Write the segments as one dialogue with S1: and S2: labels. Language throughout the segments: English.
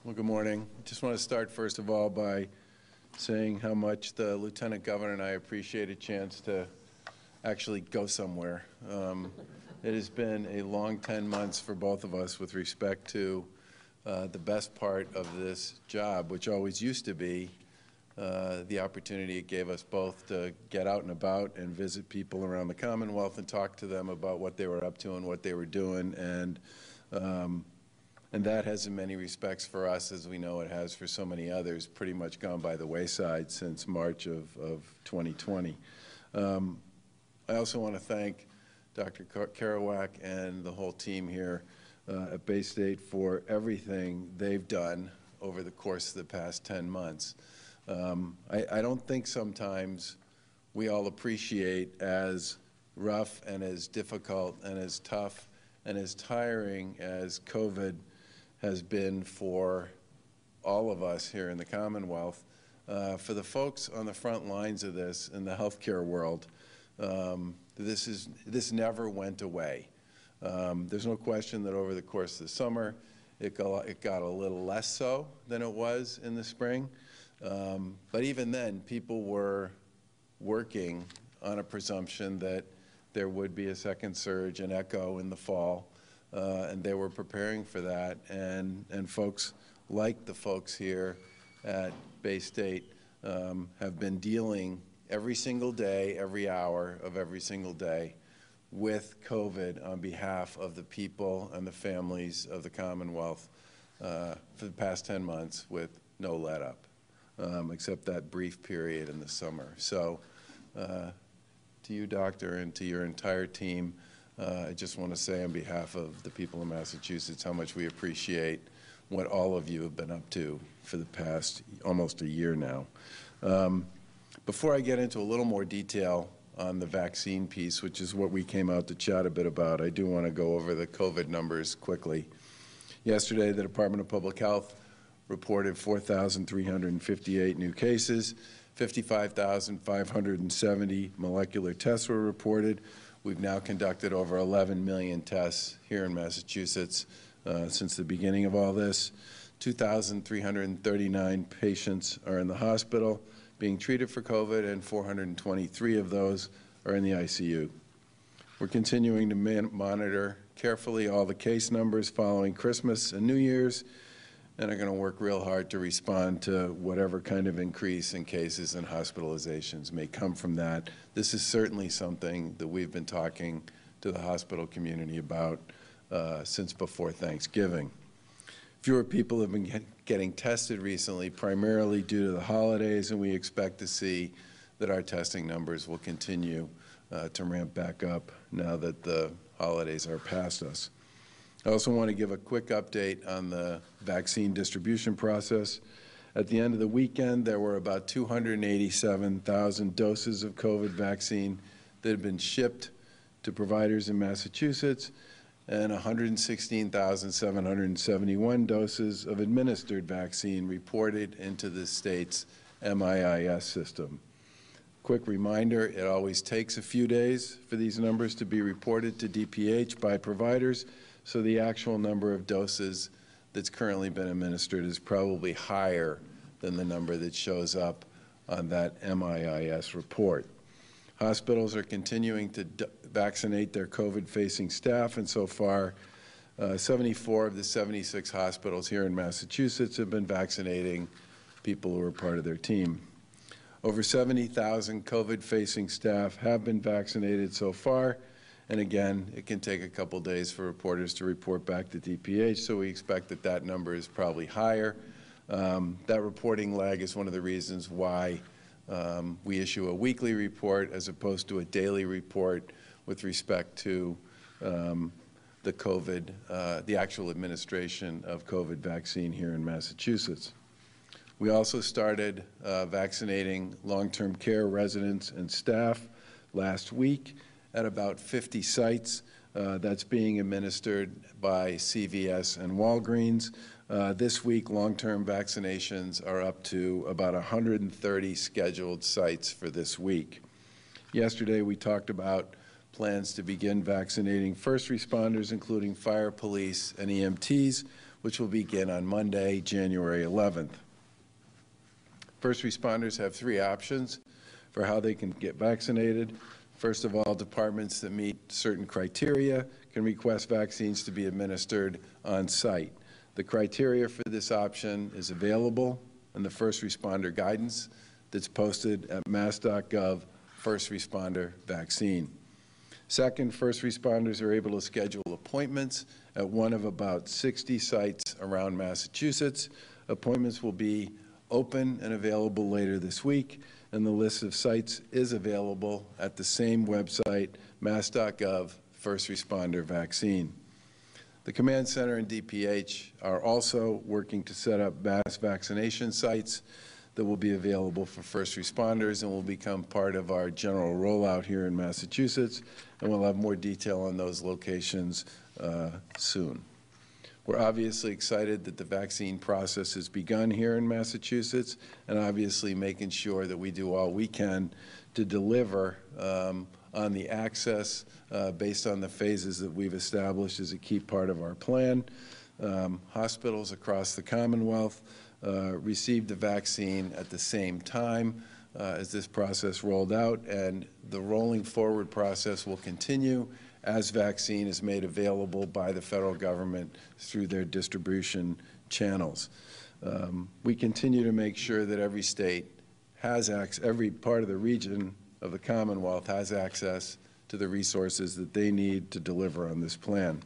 S1: Well, good morning. I just want to start, first of all, by saying how much the Lieutenant Governor and I appreciate a chance to actually go somewhere. It has been a long 10 months for both of us with respect to the best part of this job, which always used to be the opportunity it gave us both to get out and about and visit people around the Commonwealth and talk to them about what they were up to and what they were doing. And that has, in many respects for us, as we know it has for so many others, pretty much gone by the wayside since March of 2020. I also want to thank Dr. Kerouac and the whole team here at Bay State for everything they've done over the course of the past 10 months. I don't think sometimes we all appreciate as rough and as difficult and as tough and as tiring as COVID has been for all of us here in the Commonwealth. For the folks on the front lines of this in the healthcare world, this never went away. There's no question that over the course of the summer, it got a little less so than it was in the spring. But even then, people were working on a presumption that there would be a second surge, an echo in the fall. And they were preparing for that, and folks like the folks here at Bay State have been dealing every single day, every hour of every single day with COVID on behalf of the people and the families of the Commonwealth for the past 10 months with no let-up, except that brief period in the summer. So to you, Doctor, and to your entire team, I just want to say on behalf of the people of Massachusetts how much we appreciate what all of you have been up to for the past almost a year now. Before I get into a little more detail on the vaccine piece, which is what we came out to chat a bit about, I do want to go over the COVID numbers quickly. Yesterday, the Department of Public Health reported 4,358 new cases, 55,570 molecular tests were reported. We've now conducted over 11 million tests here in Massachusetts since the beginning of all this. 2,339 patients are in the hospital being treated for COVID, and 423 of those are in the ICU. We're continuing to monitor carefully all the case numbers following Christmas and New Year's, and are going to work real hard to respond to whatever kind of increase in cases and hospitalizations may come from that. This is certainly something that we've been talking to the hospital community about since before Thanksgiving. Fewer people have been getting tested recently, primarily due to the holidays, and we expect to see that our testing numbers will continue to ramp back up now that the holidays are past us. I also want to give a quick update on the vaccine distribution process. At the end of the weekend, there were about 287,000 doses of COVID vaccine that had been shipped to providers in Massachusetts, and 116,771 doses of administered vaccine reported into the state's MIIS system. Quick reminder, it always takes a few days for these numbers to be reported to DPH by providers, so the actual number of doses that's currently been administered is probably higher than the number that shows up on that MIIS report. Hospitals are continuing to vaccinate their COVID-facing staff, and so far, 74 of the 76 hospitals here in Massachusetts have been vaccinating people who are part of their team. Over 70,000 COVID-facing staff have been vaccinated so far, and again, it can take a couple days for reporters to report back to DPH, so we expect that that number is probably higher. That reporting lag is one of the reasons why we issue a weekly report as opposed to a daily report with respect to the actual administration of COVID vaccine here in Massachusetts. We also started vaccinating long-term care residents and staff last week at about 50 sites. That's being administered by CVS and Walgreens. This week, long-term vaccinations are up to about 130 scheduled sites for this week. Yesterday, we talked about plans to begin vaccinating first responders, including fire, police, and EMTs, which will begin on Monday, January 11th. First responders have 3 options for how they can get vaccinated. First of all, departments that meet certain criteria can request vaccines to be administered on site. The criteria for this option is available in the first responder guidance that's posted at mass.gov first responder vaccine. Second, first responders are able to schedule appointments at one of about 60 sites around Massachusetts. Appointments will be open and available later this week, and the list of sites is available at the same website, mass.gov first responder vaccine. The Command Center and DPH are also working to set up mass vaccination sites that will be available for first responders and will become part of our general rollout here in Massachusetts, and we'll have more detail on those locations soon. We're obviously excited that the vaccine process has begun here in Massachusetts, and obviously making sure that we do all we can to deliver on the access based on the phases that we've established as a key part of our plan. Hospitals across the Commonwealth received the vaccine at the same time as this process rolled out, and the rolling forward process will continue as vaccine is made available by the federal government through their distribution channels. We continue to make sure that every state has access, every part of the region of the Commonwealth has access to the resources that they need to deliver on this plan.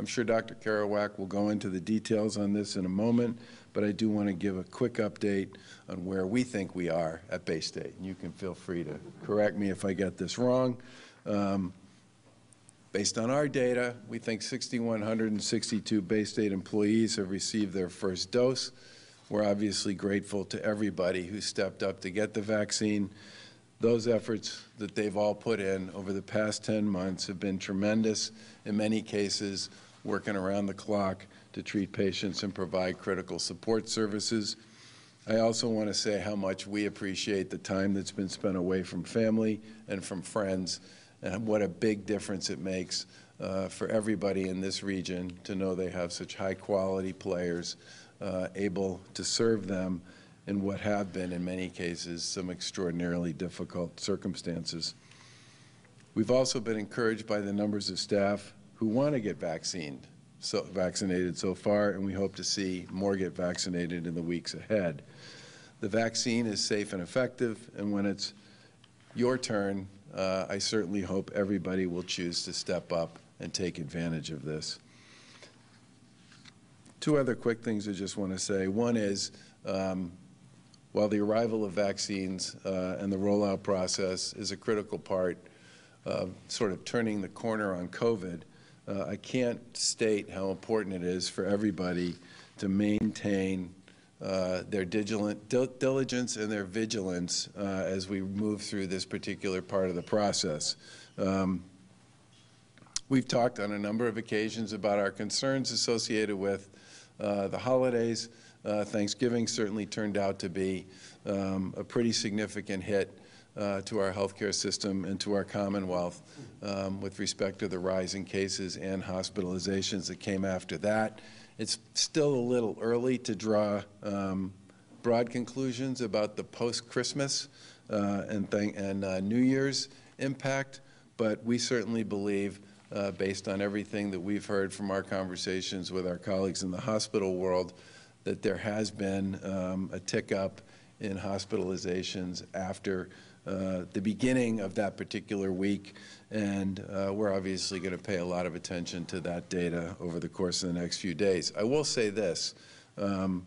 S1: I'm sure Dr. Kerouac will go into the details on this in a moment, but I do want to give a quick update on where we think we are at Bay State. And you can feel free to correct me if I get this wrong. Based on our data, we think 6,162 Bay State employees have received their first dose. We're obviously grateful to everybody who stepped up to get the vaccine. Those efforts that they've all put in over the past 10 months have been tremendous, in many cases working around the clock to treat patients and provide critical support services. I also want to say how much we appreciate the time that's been spent away from family and from friends, and what a big difference it makes for everybody in this region to know they have such high-quality players able to serve them in what have been, in many cases, some extraordinarily difficult circumstances. We've also been encouraged by the numbers of staff who want to get vaccinated so far, and we hope to see more get vaccinated in the weeks ahead. The vaccine is safe and effective, and when it's your turn, I certainly hope everybody will choose to step up and take advantage of this. 2 other quick things I just want to say. One is, while the arrival of vaccines and the rollout process is a critical part of sort of turning the corner on COVID, I can't state how important it is for everybody to maintain their diligence and their vigilance as we move through this particular part of the process. We've talked on a number of occasions about our concerns associated with the holidays. Thanksgiving certainly turned out to be a pretty significant hit to our healthcare system and to our Commonwealth with respect to the rise in cases and hospitalizations that came after that. It's still a little early to draw broad conclusions about the post-Christmas and New Year's impact, but we certainly believe, based on everything that we've heard from our conversations with our colleagues in the hospital world, that there has been a tick up in hospitalizations after the beginning of that particular week, and we're obviously going to pay a lot of attention to that data over the course of the next few days. I will say this. In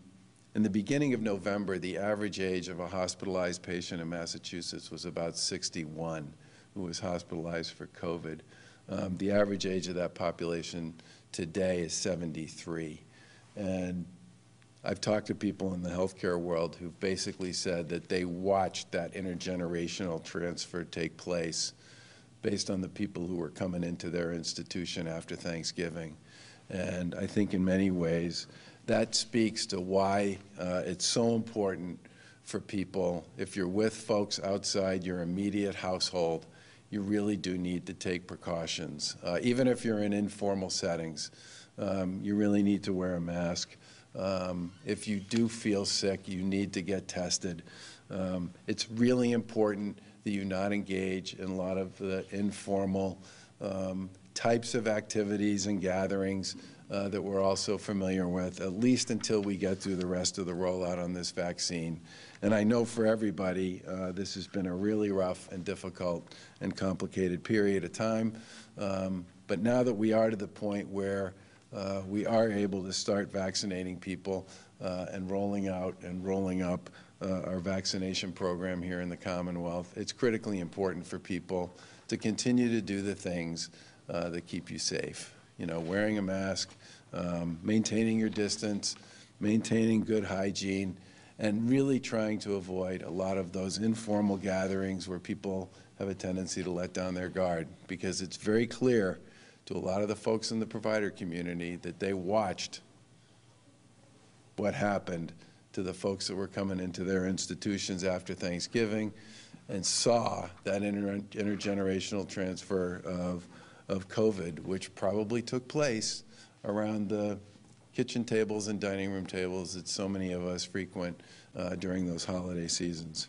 S1: the beginning of November, the average age of a hospitalized patient in Massachusetts was about 61 who was hospitalized for COVID. The average age of that population today is 73. And I've talked to people in the healthcare world who've basically said that they watched that intergenerational transfer take place based on the people who were coming into their institution after Thanksgiving. And I think in many ways that speaks to why it's so important for people, if you're with folks outside your immediate household, you really do need to take precautions, even if you're in informal settings. you really need to wear a mask. If you do feel sick, you need to get tested. It's really important that you not engage in a lot of the informal types of activities and gatherings that we're also familiar with, at least until we get through the rest of the rollout on this vaccine. And I know for everybody, this has been a really rough and difficult and complicated period of time. But now that we are to the point where we are able to start vaccinating people and rolling out and rolling up our vaccination program here in the Commonwealth, it's critically important for people to continue to do the things that keep you safe. You know, wearing a mask, maintaining your distance, maintaining good hygiene, and really trying to avoid a lot of those informal gatherings where people have a tendency to let down their guard, because it's very clear to a lot of the folks in the provider community that they watched what happened to the folks that were coming into their institutions after Thanksgiving and saw that intergenerational transfer of COVID, which probably took place around the kitchen tables and dining room tables that so many of us frequent during those holiday seasons.